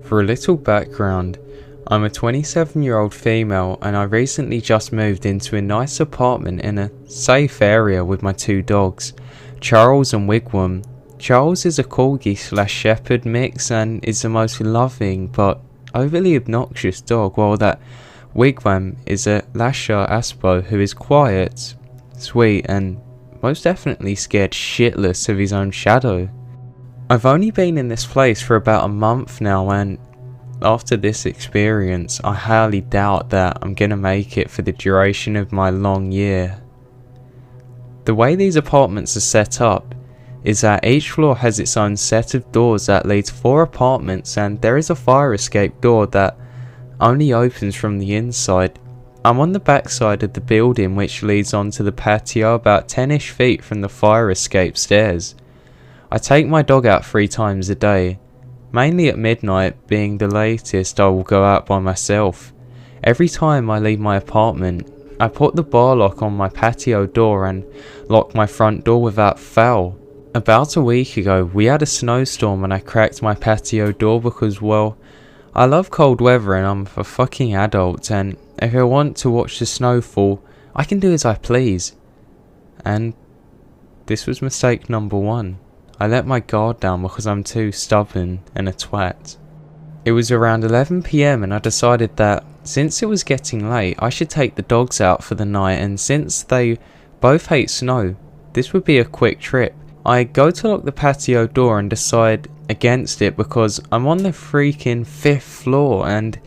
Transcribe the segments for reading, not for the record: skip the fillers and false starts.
For a little background, I'm a 27-year-old female and I recently just moved into a nice apartment in a safe area with my two dogs, Charles and Wigwam. Charles is a corgi / shepherd mix and is the most loving but overly obnoxious dog, while that Wigwam is a Lhasa Apso who is quiet, sweet and most definitely scared shitless of his own shadow. I've only been in this place for about a month now, and after this experience I highly doubt that I'm gonna make it for the duration of my long year. The way these apartments are set up is that each floor has its own set of doors that lead to 4 apartments, and there is a fire escape door that only opens from the inside. I'm on the back side of the building, which leads onto the patio about 10ish feet from the fire escape stairs. I take my dog out 3 times a day, mainly at midnight being the latest I will go out by myself. Every time I leave my apartment, I put the bar lock on my patio door and lock my front door without fail. About a week ago we had a snowstorm and I cracked my patio door because, well, I love cold weather and I'm a fucking adult, and if I want to watch the snow fall, I can do as I please. And this was mistake number 1. I let my guard down because I'm too stubborn and a twat. It was around 11 PM and I decided that since it was getting late I should take the dogs out for the night, and since they both hate snow, this would be a quick trip. I go to lock the patio door and decide against it because I'm on the freaking 5th floor and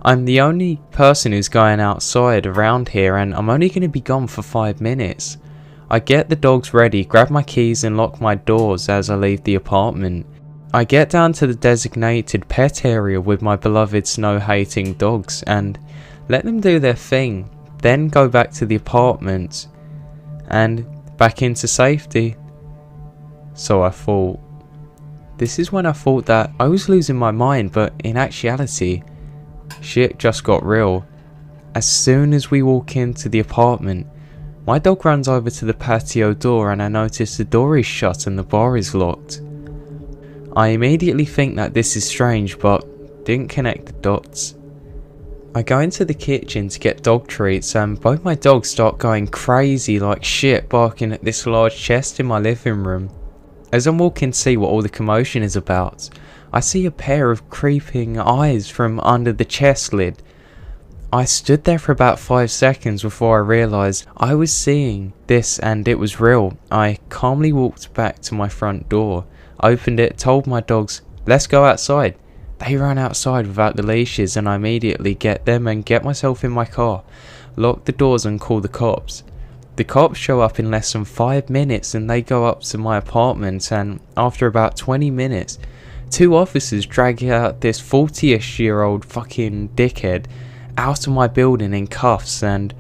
I'm the only person who's going outside around here, and I'm only going to be gone for 5 minutes. I get the dogs ready, grab my keys and lock my doors as I leave the apartment. I get down to the designated pet area with my beloved snow-hating dogs and let them do their thing, then go back to the apartment and back into safety. So I thought. This is when I thought that I was losing my mind, but in actuality, shit just got real. As soon as we walk into the apartment, my dog runs over to the patio door and I notice the door is shut and the bar is locked. I immediately think that this is strange, but didn't connect the dots. I go into the kitchen to get dog treats and both my dogs start going crazy like shit, barking at this large chest in my living room. As I'm walking to see what all the commotion is about, I see a pair of creeping eyes from under the chest lid. I stood there for about 5 seconds before I realised I was seeing this and it was real. I calmly walked back to my front door, opened it, told my dogs, "Let's go outside." They ran outside without the leashes and I immediately get them and get myself in my car, lock the doors and call the cops. The cops show up in less than 5 minutes and they go up to my apartment, and after about 20 minutes, 2 officers drag out this 40-ish-year-old fucking dickhead out of my building in cuffs, and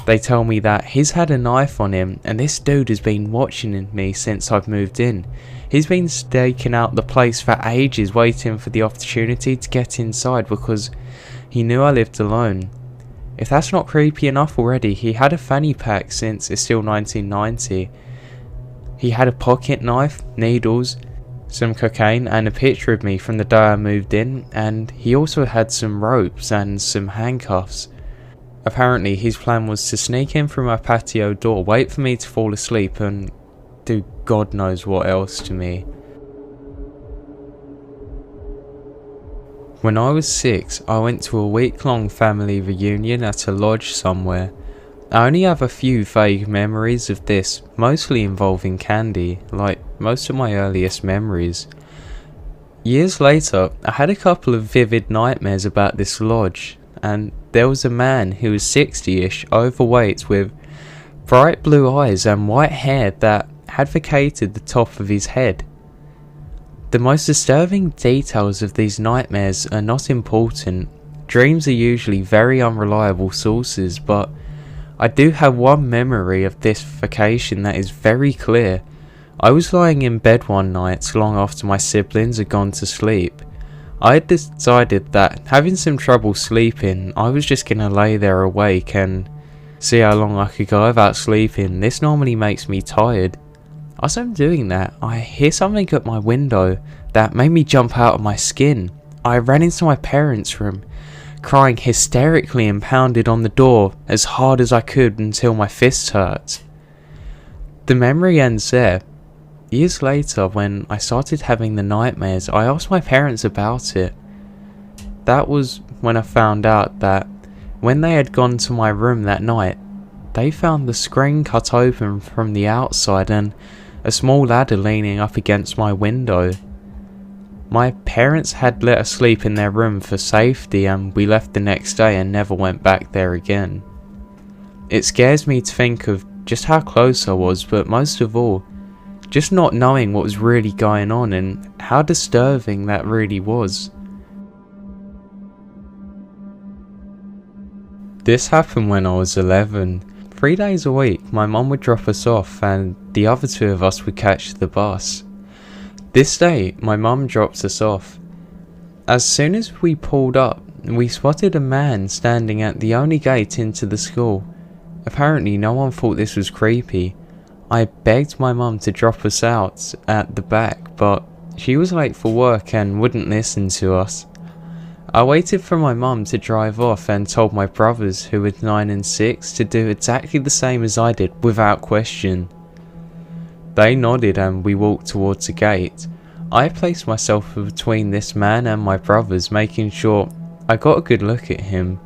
they tell me that he's had a knife on him and this dude has been watching me since I've moved in. He's been staking out the place for ages waiting for the opportunity to get inside because he knew I lived alone. If that's not creepy enough already, he had a fanny pack since it's still 1990. He had a pocket knife, needles, some cocaine and a picture of me from the day I moved in, and he also had some ropes and some handcuffs. Apparently his plan was to sneak in through my patio door, wait for me to fall asleep and do God knows what else to me. When I was 6, I went to a week-long family reunion at a lodge somewhere. I only have a few vague memories of this, mostly involving candy, like most of my earliest memories. Years later, I had a couple of vivid nightmares about this lodge, and there was a man who was 60-ish, overweight, with bright blue eyes and white hair that advocated the top of his head. The most disturbing details of these nightmares are not important. Dreams are usually very unreliable sources, but I do have one memory of this vacation that is very clear. I was lying in bed one night long after my siblings had gone to sleep. I had decided that having some trouble sleeping, I was just gonna lay there awake and see how long I could go without sleeping. This normally makes me tired. As I'm doing that, I hear something at my window that made me jump out of my skin. I ran into my parents' room, crying hysterically, and pounded on the door as hard as I could until my fists hurt. The memory ends there. Years later, when I started having the nightmares, I asked my parents about it. That was when I found out that when they had gone to my room that night, they found the screen cut open from the outside and a small ladder leaning up against my window. My parents had let us sleep in their room for safety, and we left the next day and never went back there again. It scares me to think of just how close I was, but most of all, just not knowing what was really going on and how disturbing that really was. This happened when I was 11. 3 days a week, my mum would drop us off and the other two of us would catch the bus. This day, my mum dropped us off. As soon as we pulled up, we spotted a man standing at the only gate into the school. Apparently, no one thought this was creepy. I begged my mum to drop us out at the back, but she was late for work and wouldn't listen to us. I waited for my mum to drive off and told my brothers, who were 9 and 6, to do exactly the same as I did without question. They nodded and we walked towards the gate. I placed myself between this man and my brothers, making sure I got a good look at him.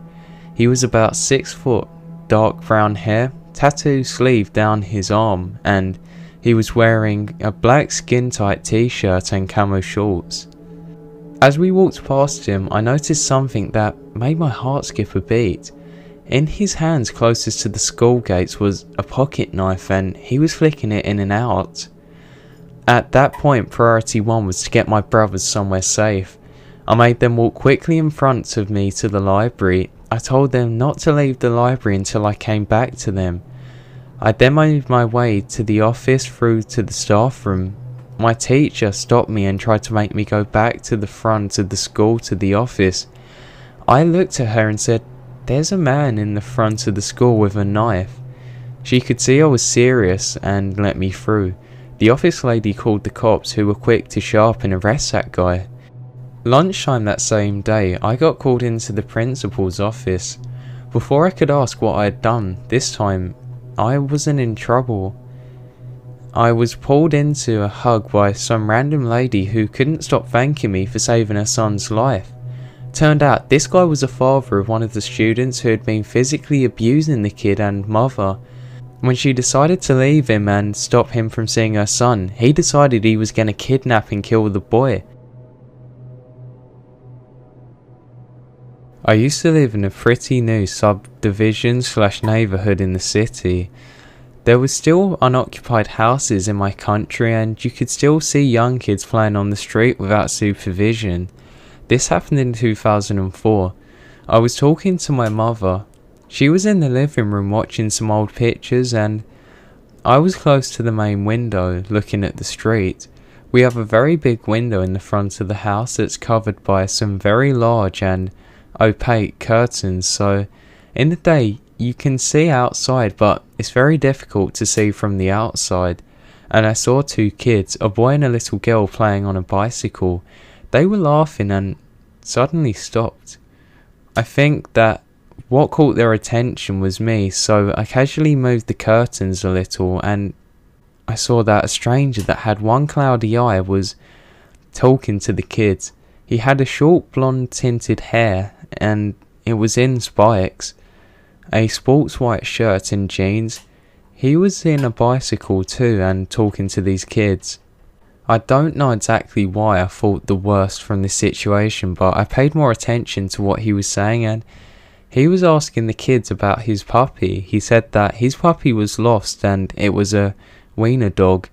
He was about 6 foot, dark brown hair, tattoo sleeve down his arm, and he was wearing a black skin-tight t-shirt and camo shorts. As we walked past him, I noticed something that made my heart skip a beat. In his hands closest to the school gates was a pocket knife, and he was flicking it in and out. At that point, priority one was to get my brothers somewhere safe. I made them walk quickly in front of me to the library. I told them not to leave the library until I came back to them. I then made my way to the office through to the staff room. My teacher stopped me and tried to make me go back to the front of the school to the office. I looked at her and said, "There's a man in the front of the school with a knife." She could see I was serious and let me through. The office lady called the cops, who were quick to show up and arrest that guy. Lunchtime that same day, I got called into the principal's office. Before I could ask what I had done, this time I wasn't in trouble. I was pulled into a hug by some random lady who couldn't stop thanking me for saving her son's life. Turned out this guy was a father of one of the students who had been physically abusing the kid and mother. When she decided to leave him and stop him from seeing her son, he decided he was going to kidnap and kill the boy. I used to live in a pretty new subdivision / neighbourhood in the city. There were still unoccupied houses in my country, and you could still see young kids playing on the street without supervision. This happened in 2004. I was talking to my mother. She was in the living room watching some old pictures, and I was close to the main window looking at the street. We have a very big window in the front of the house that's covered by some very large and opaque curtains, so in the day you can see outside, but it's very difficult to see from the outside. And I saw two kids, a boy and a little girl, playing on a bicycle. They were laughing and suddenly stopped. I think that what caught their attention was me, so I casually moved the curtains a little, and I saw that a stranger that had one cloudy eye was talking to the kids. He had a short blonde tinted hair, and it was in spikes, a sports white shirt and jeans. He was in a bicycle too and talking to these kids. I don't know exactly why I thought the worst from this situation, but I paid more attention to what he was saying, and he was asking the kids about his puppy. He said that his puppy was lost and it was a wiener dog.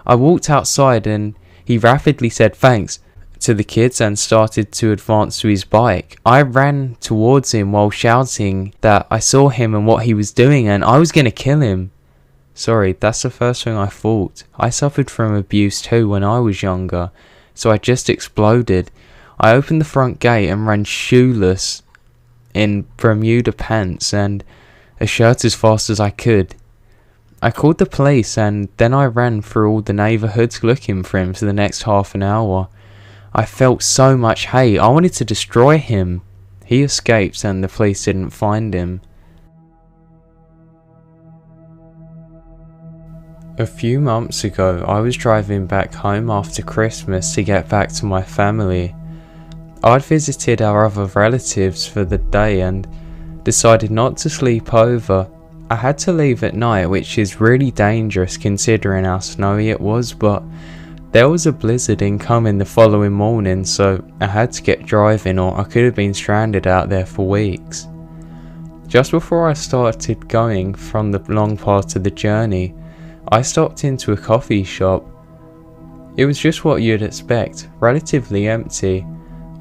I walked outside and he rapidly said thanks to the kids and started to advance to his bike. I ran towards him while shouting that I saw him and what he was doing and I was going to kill him. Sorry, that's the first thing I thought. I suffered from abuse too when I was younger, so I just exploded. I opened the front gate and ran shoeless in Bermuda pants and a shirt as fast as I could. I called the police and then I ran through all the neighbourhoods looking for him for the next half an hour. I felt so much hate. I wanted to destroy him. He escaped and the police didn't find him. A few months ago, I was driving back home after Christmas to get back to my family. I'd visited our other relatives for the day and decided not to sleep over. I had to leave at night, which is really dangerous considering how snowy it was, but there was a blizzard incoming the following morning, so I had to get driving or I could have been stranded out there for weeks. Just before I started going from the long part of the journey, I stopped into a coffee shop. It was just what you'd expect, relatively empty.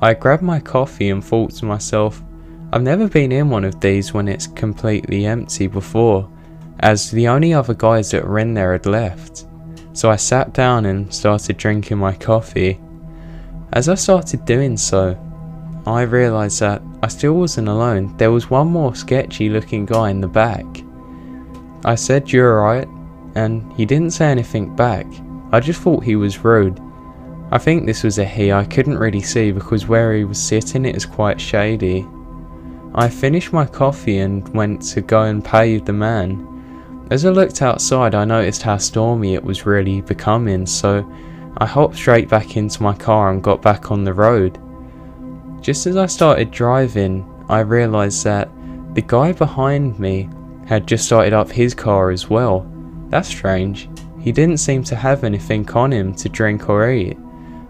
I grabbed my coffee and thought to myself, I've never been in one of these when it's completely empty before, as the only other guys that were in there had left. So I sat down and started drinking my coffee. As I started doing so, I realised that I still wasn't alone. There was one more sketchy looking guy in the back. I said, "You alright?" and he didn't say anything back. I just thought he was rude. I think this was a he. I couldn't really see because where he was sitting it is quite shady. I finished my coffee and went to go and pay the man. As I looked outside, I noticed how stormy it was really becoming, so I hopped straight back into my car and got back on the road. Just as I started driving, I realised that the guy behind me had just started up his car as well. That's strange. He didn't seem to have anything on him to drink or eat.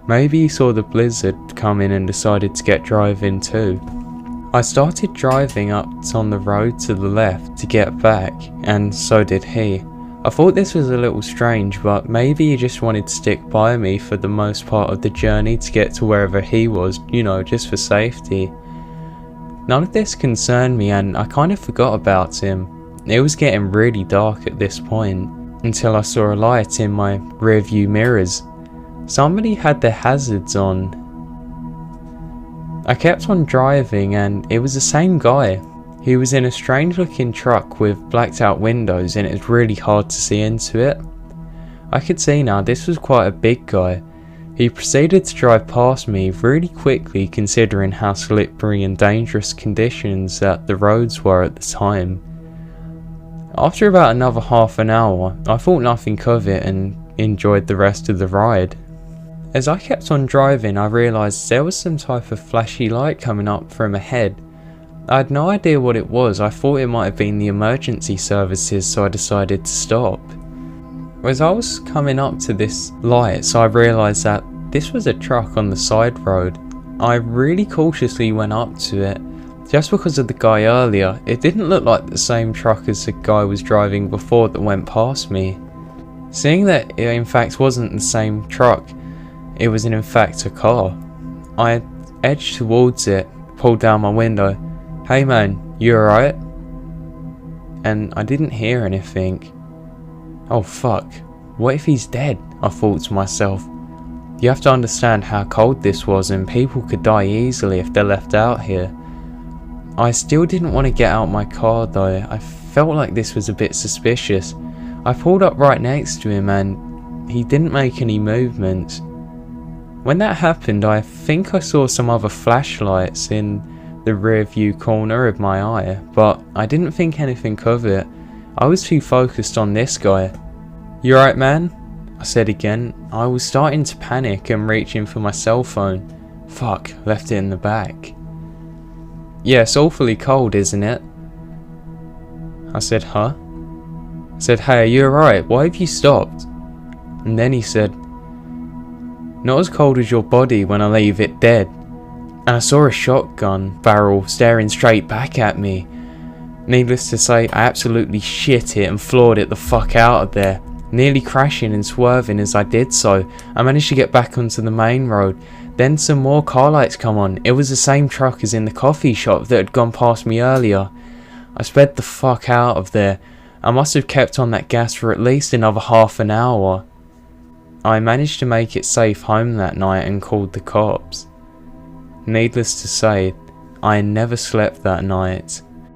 Maybe he saw the blizzard come in and decided to get driving too. I started driving up on the road to the left to get back, and so did he. I thought this was a little strange, but maybe he just wanted to stick by me for the most part of the journey to get to wherever he was, just for safety. None of this concerned me and I kind of forgot about him. It was getting really dark at this point, until I saw a light in my rearview mirrors. Somebody had their hazards on. I kept on driving and it was the same guy. He was in a strange looking truck with blacked out windows and it was really hard to see into it. I could see now this was quite a big guy. He proceeded to drive past me really quickly considering how slippery and dangerous conditions that the roads were at the time. After about another half an hour, I thought nothing of it and enjoyed the rest of the ride. As I kept on driving, I realised there was some type of flashy light coming up from ahead. I had no idea what it was. I thought it might have been the emergency services, so I decided to stop. As I was coming up to this light, I realised that this was a truck on the side road. I really cautiously went up to it, just because of the guy earlier. It didn't look like the same truck as the guy was driving before that went past me. Seeing that it in fact wasn't the same truck, it was in fact a car. I edged towards it, pulled down my window. "Hey man, you alright?" And I didn't hear anything. Oh fuck, what if he's dead? I thought to myself. You have to understand how cold this was and people could die easily if they're left out here. I still didn't want to get out my car though. I felt like this was a bit suspicious. I pulled up right next to him and he didn't make any movements. When that happened, I think I saw some other flashlights in the rear view corner of my eye, but I didn't think anything of it. I was too focused on this guy. "You alright man?" I said again. I was starting to panic and reaching for my cell phone. Fuck, left it in the back. "Yeah, it's awfully cold, isn't it?" I said, "Huh?" I said, "Hey, are you alright? Why have you stopped?" And then he said, "Not as cold as your body when I leave it dead." And I saw a shotgun barrel staring straight back at me. Needless to say, I absolutely shit it and floored it the fuck out of there, nearly crashing and swerving as I did so. I managed to get back onto the main road. Then some more car lights come on. It was the same truck as in the coffee shop that had gone past me earlier. I sped the fuck out of there. I must have kept on that gas for at least another half an hour. I managed to make it safe home that night and called the cops. Needless to say, I never slept that night.